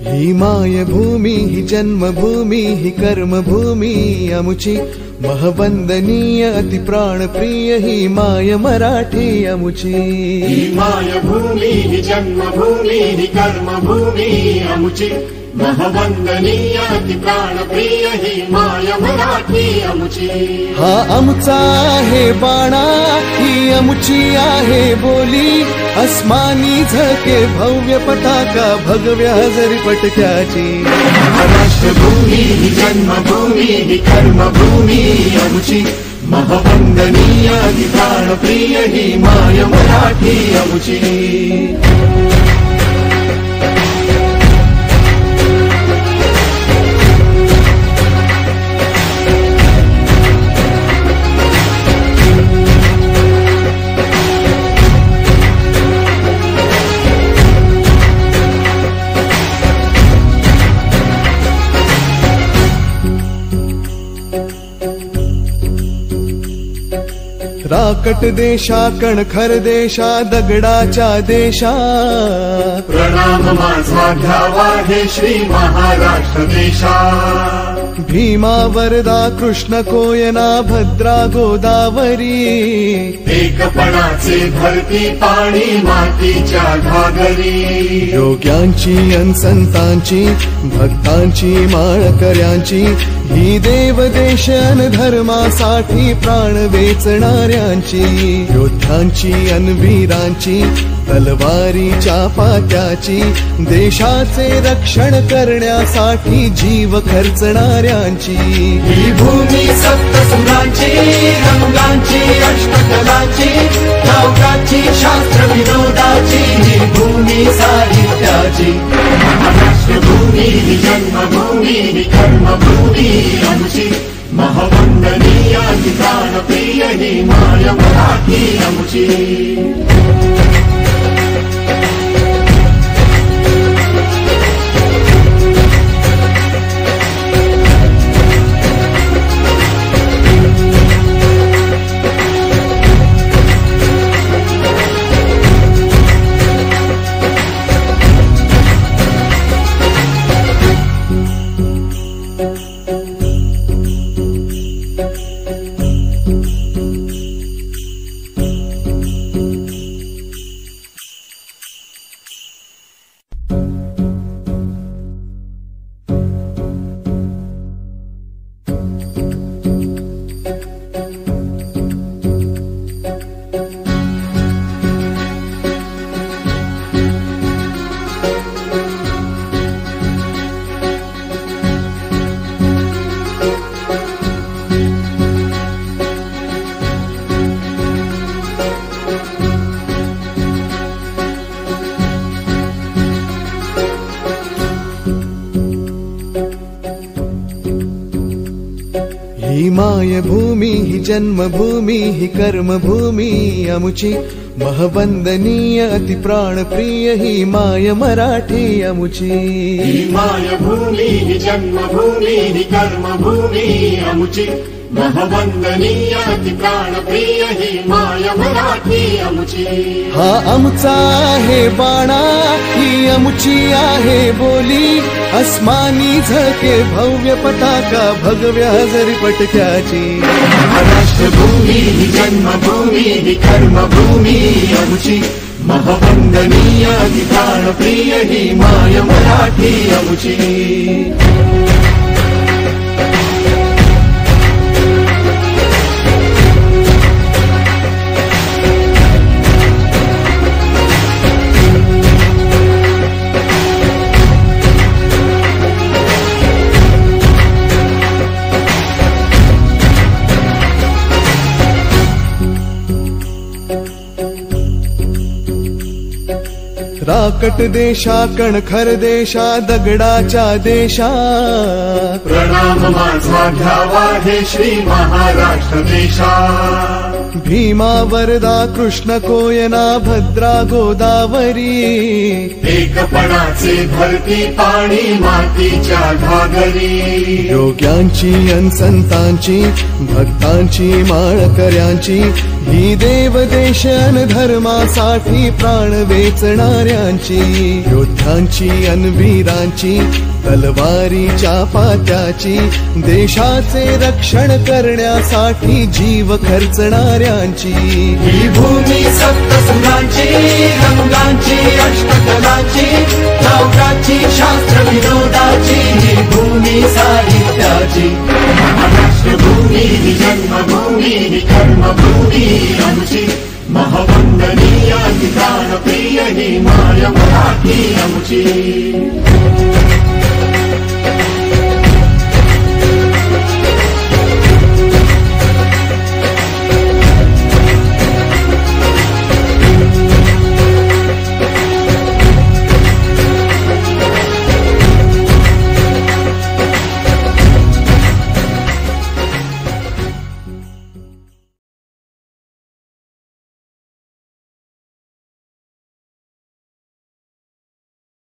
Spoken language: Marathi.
ही मायभूमी ही जन्मभूमी ही कर्मभूमी अमुची महवंदनीय अति प्राणप्रिय ही माय मराठी अमुची। ही मायभूमी ही जन्मभूमी ही कर्मभूमी अमुची महवंदनीय अति प्राणप्रिय ही माय मराठी अमुची। हा आमचा आहे बाणा ही अमुची आहे बोली अस्मानी झके भव्य पताका भगव्या हजरी पटक्याची। राष्ट्रभूमी ही जन्मभूमी ही कर्मभूमी अमुची महवंदनीय अति प्राणप्रिय ही माय मराठी अमुची। राकट देशा कणखर देशा दगडाच्या देशा प्रणाम माझा घ्यावा हे श्री महाराष्ट्र देशा। भीमा वरदा कृष्ण कोयना भद्रा गोदावरी एकपणाचे भरती पाणी मातीच्या घागरी। योग्यांची अन संतांची भक्तांची माळकऱ्यांची ही देवदेश अन धर्मासाठी प्राण वेचणाऱ्यांची योद्ध्यांची अन वीरांची तलवारीच्या पात्याची देशाचे रक्षण करण्यासाठी जीव खर्चणाऱ्यांची। ही भूमी सप्तसुरांची रंगांची अष्टकलांची गावकाची शास्त्र विनोदाची ही भूमी साहित्याची। राष्ट्रभूमी ही जन्मभूमी ही कर्मभूमी अमुची महवंदनीय अति प्राणप्रिय ही माय मराठी अमुची। ही मायभूमी ही जन्मभूमी ही कर्मभूमी अमुची महवंदनीय अति प्राणप्रिय ही माय मराठी अमुची। ही मायभूमी ही जन्मभूमी ही कर्मभूमी अमुची महवंदनीय अति प्राणप्रिय ही माय मराठी अमुची। हा आमचा आहे बाणा ही अमुची आहे बोली अस्मानी झके भव्य पताका भगव्या हजरी पटक्याची। राष्ट्रभूमी ही जन्मभूमी ही कर्मभूमी अमुची महवंदनीय अति प्राणप्रिय ही माय मराठी अमुची। काकट देशा कणखर देशा दगडाच्या देशा प्रणाम माझा घ्यावा हे श्री महाराष्ट्र देशा भीमा वरदा कृष्ण कोयना भद्रा गोदावरी एकपणाचे भरती पाणी मातीच्या घागरी योग्यांची अन संतांची भक्तांची माळकऱ्यांची ही देवदेश अन धर्मासाठी प्राण वेचणाऱ्यांची योद्ध्यांची अन वीरांची तलवारीच्या पात्याची देशाचे रक्षण करण्यासाठी जीव खर्चणाऱ्यांची ही भूमी सप्तसुरांची रंगांची अष्टकलांची काव्याची शास्त्र विनोदाची ही भूमी साहित्याची महाराष्ट्र भूमी ही जन्मभूमी ही कर्मभूमी आमची महवंदनीय ही प्राणप्रिय ही माय मराठी आमची